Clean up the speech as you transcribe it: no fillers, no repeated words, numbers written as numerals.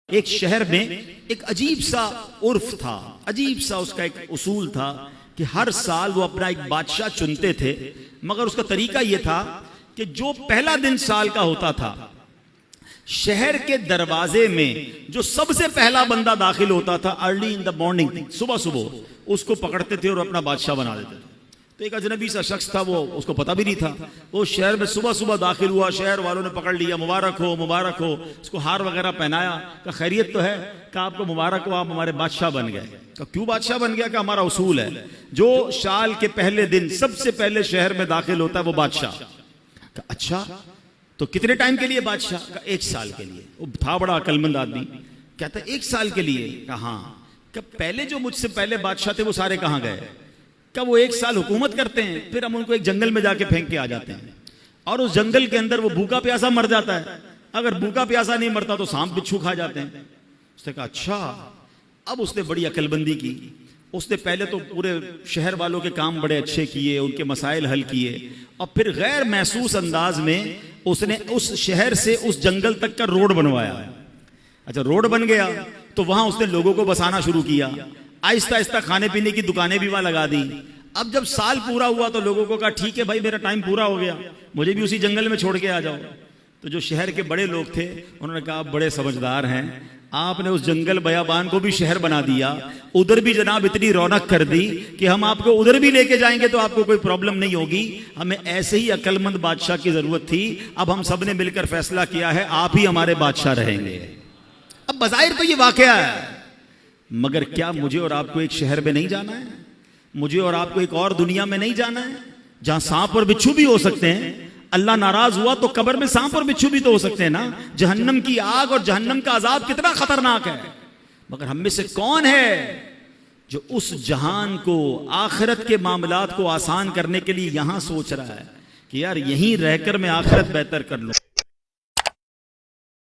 ایک شہر میں ایک عجیب سا عرف تھا، عجیب سا اس کا ایک اصول تھا کہ ہر سال وہ اپنا ایک بادشاہ چنتے تھے، مگر اس کا طریقہ یہ تھا کہ جو پہلا دن سال کا ہوتا تھا شہر کے دروازے میں جو سب سے پہلا بندہ داخل ہوتا تھا ارلی ان دا مارننگ، صبح صبح اس کو پکڑتے تھے اور اپنا بادشاہ بنا دیتے تھے۔ تو ایک اجنبی سا شخص تھا، وہ اس کو پتہ بھی نہیں تھا، وہ شہر میں صبح صبح داخل ہوا، شہر والوں نے پکڑ لیا، مبارک ہو مبارک ہو، اس کو ہار وغیرہ پہنایا، کہ خیریت تو ہے، کہ آپ کو مبارک ہو، آپ ہمارے بادشاہ بن گئے۔ کہ کیوں بادشاہ بن گیا؟ کہ ہمارا اصول ہے جو سال کے پہلے دن سب سے پہلے شہر میں داخل ہوتا ہے وہ بادشاہ۔ کہ اچھا تو کتنے ٹائم کے لیے بادشاہ؟ کہ 1 سال کے لیے۔ وہ تھا بڑا عقل مند آدمی، کہتا ہے 1 سال کے لیے؟ کہ ہاں۔ کہ پہلے جو مجھ سے پہلے بادشاہ تھے وہ سارے کہاں گئے؟ کہ وہ 1 سال حکومت کرتے ہیں، پھر ہم ان کو ایک جنگل میں جا کے پھینک کے آ جاتے ہیں، اور اس جنگل کے اندر وہ بھوکا پیاسا مر جاتا ہے، اگر بھوکا پیاسا نہیں مرتا تو سانپ بچھو کھا جاتے ہیں۔ اس نے کہا اچھا۔ اب اس نے بڑی عقل بندی کی، اس نے پہلے تو پورے شہر والوں کے کام بڑے اچھے کیے، ان کے مسائل حل کیے، اور پھر غیر محسوس انداز میں اس نے اس شہر سے اس جنگل تک کا روڈ بنوایا۔ اچھا روڈ بن گیا تو وہاں اس نے لوگوں کو بسانا شروع کیا، آہستہ آہستہ کھانے پینے کی دکانیں بھی وہاں لگا دی۔ اب جب سال پورا ہوا تو لوگوں کو کہا ٹھیک ہے بھائی میرا ٹائم پورا ہو گیا، مجھے بھی اسی جنگل میں چھوڑ کے آ جاؤ۔ تو جو شہر کے بڑے لوگ تھے انہوں نے کہا آپ بڑے سمجھدار ہیں، آپ نے اس جنگل بیابان کو بھی شہر بنا دیا، ادھر بھی جناب اتنی رونق کر دی کہ ہم آپ کو ادھر بھی لے کے جائیں گے تو آپ کو کوئی پرابلم نہیں ہوگی۔ ہمیں ایسے ہی عقل مند بادشاہ کی ضرورت تھی، اب ہم سب نے مل کر فیصلہ کیا ہے آپ ہی ہمارے بادشاہ رہیں گے۔ اب بظاہر تو یہ واقعہ ہے، مگر کیا مجھے اور آپ کو ایک شہر میں نہیں جانا ہے؟ مجھے اور آپ کو ایک اور دنیا میں نہیں جانا ہے جہاں سانپ اور بچھو بھی ہو سکتے ہیں؟ اللہ ناراض ہوا تو قبر میں سانپ اور بچھو بھی تو ہو سکتے ہیں نا۔ جہنم کی آگ اور جہنم کا عذاب کتنا خطرناک ہے، مگر ہم میں سے کون ہے جو اس جہان کو، آخرت کے معاملات کو آسان کرنے کے لیے یہاں سوچ رہا ہے کہ یار یہیں رہ کر میں آخرت بہتر کر لوں۔